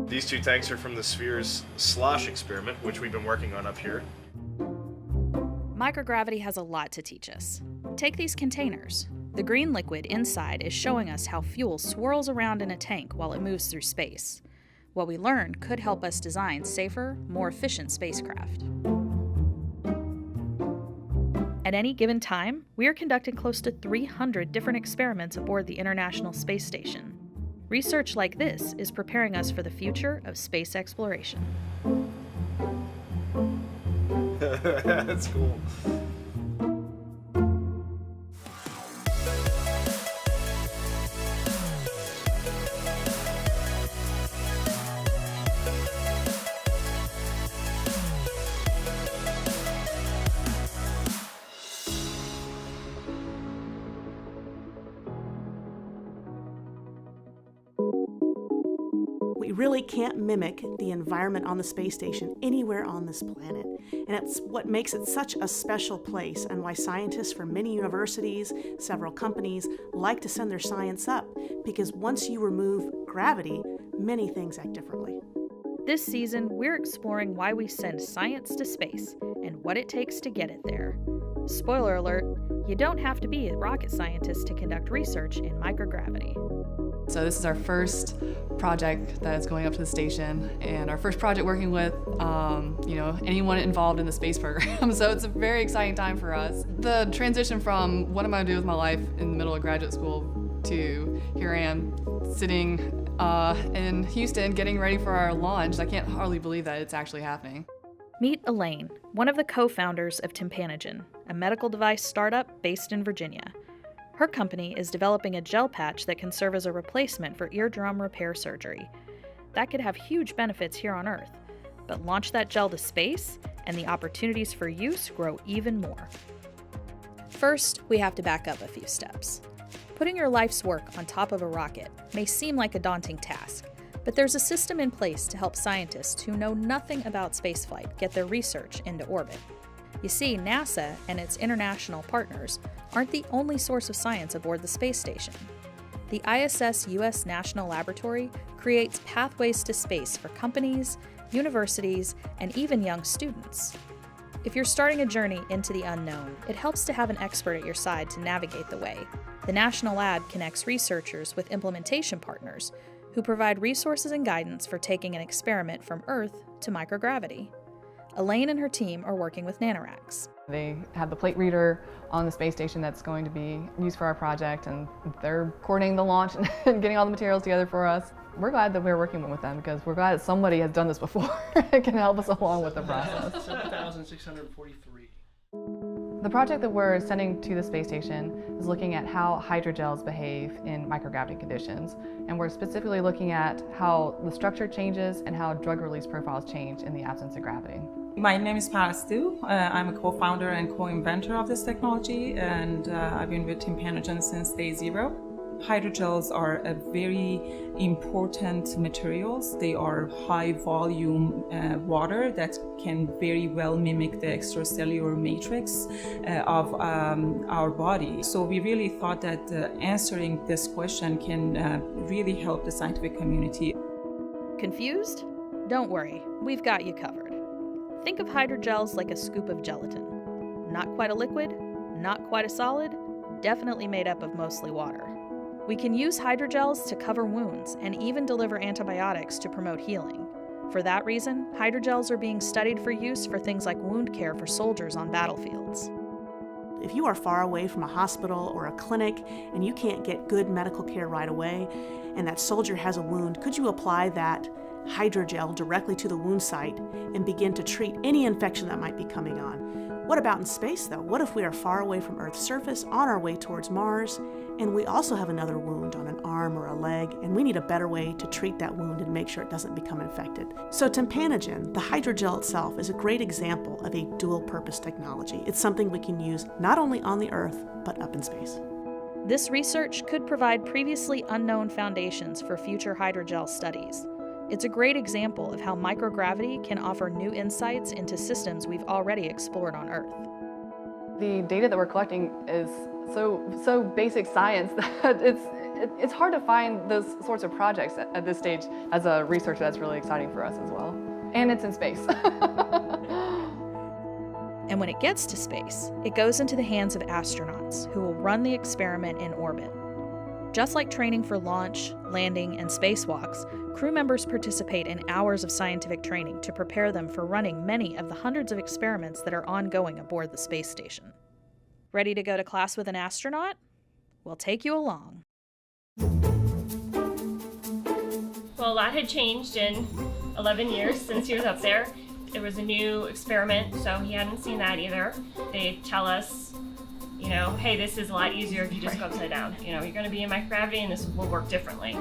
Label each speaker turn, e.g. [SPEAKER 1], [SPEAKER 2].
[SPEAKER 1] These two tanks are from the Sphere's slosh experiment, which we've been working on up here.
[SPEAKER 2] Microgravity has a lot to teach us. Take these containers. The green liquid inside is showing us how fuel swirls around in a tank while it moves through space. What we learn could help us design safer, more efficient spacecraft. At any given time, we are conducting close to 300 different experiments aboard the International Space Station. Research like this is preparing us for the future of space exploration.
[SPEAKER 1] That's cool.
[SPEAKER 3] We really can't mimic the environment on the space station anywhere on this planet. And it's what makes it such a special place and why scientists from many universities, several companies, like to send their science up, because once you remove gravity, many things act differently.
[SPEAKER 2] This season, we're exploring why we send science to space and what it takes to get it there. Spoiler alert, you don't have to be a rocket scientist to conduct research in microgravity.
[SPEAKER 4] So this is our first project that is going up to the station, and our first project working with anyone involved in the space program. So it's a very exciting time for us. The transition from what am I going to do with my life in the middle of graduate school to here I am sitting in Houston getting ready for our launch. I can't hardly believe that it's actually happening.
[SPEAKER 2] Meet Elaine, one of the co-founders of Tympanogen, a medical device startup based in Virginia. Her company is developing a gel patch that can serve as a replacement for eardrum repair surgery. That could have huge benefits here on Earth, but launch that gel to space, and the opportunities for use grow even more. First, we have to back up a few steps. Putting your life's work on top of a rocket may seem like a daunting task, but there's a system in place to help scientists who know nothing about spaceflight get their research into orbit. You see, NASA and its international partners aren't the only source of science aboard the space station. The ISS U.S. National Laboratory creates pathways to space for companies, universities, and even young students. If you're starting a journey into the unknown, it helps to have an expert at your side to navigate the way. The National Lab connects researchers with implementation partners who provide resources and guidance for taking an experiment from Earth to microgravity. Elaine and her team are working with nanoracks.
[SPEAKER 4] They have the plate reader on the space station that's going to be used for our project, and they're coordinating the launch and getting all the materials together for us. We're glad that we're working with them because we're glad that somebody has done this before and can help us along with the process.
[SPEAKER 5] 7,643.
[SPEAKER 4] The project that we're sending to the space station is looking at how hydrogels behave in microgravity conditions, and we're specifically looking at how the structure changes and how drug release profiles change in the absence of gravity.
[SPEAKER 6] My name is Paris Du. I'm a co-founder and co-inventor of this technology, and I've been with Tympanogen since day zero. Hydrogels are a very important materials. They are high volume water that can very well mimic the extracellular matrix of our body. So we really thought that answering this question can really help the scientific community.
[SPEAKER 2] Confused? Don't worry, we've got you covered. Think of hydrogels like a scoop of gelatin. Not quite a liquid, not quite a solid, definitely made up of mostly water. We can use hydrogels to cover wounds and even deliver antibiotics to promote healing. For that reason, hydrogels are being studied for use for things like wound care for soldiers on battlefields.
[SPEAKER 3] If you are far away from a hospital or a clinic and you can't get good medical care right away, and that soldier has a wound, could you apply that hydrogel directly to the wound site and begin to treat any infection that might be coming on? What about in space, though? What if we are far away from Earth's surface, on our way towards Mars, and we also have another wound on an arm or a leg, and we need a better way to treat that wound and make sure it doesn't become infected? So Tympanogen, the hydrogel itself, is a great example of a dual-purpose technology. It's something we can use not only on the Earth, but up in space.
[SPEAKER 2] This research could provide previously unknown foundations for future hydrogel studies. It's a great example of how microgravity can offer new insights into systems we've already explored on Earth.
[SPEAKER 4] The data that we're collecting is so basic science that It's hard to find those sorts of projects at this stage. As a researcher, that's really exciting for us as well. And it's in space.
[SPEAKER 2] And when it gets to space, it goes into the hands of astronauts who will run the experiment in orbit. Just like training for launch, landing, and spacewalks, crew members participate in hours of scientific training to prepare them for running many of the hundreds of experiments that are ongoing aboard the space station. Ready to go to class with an astronaut? We'll take you along.
[SPEAKER 7] Well, a lot had changed in 11 years since he was up there. There was a new experiment, so he hadn't seen that either. They tell us, hey, this is a lot easier if you just go upside down. You're going to be in microgravity and this will work differently.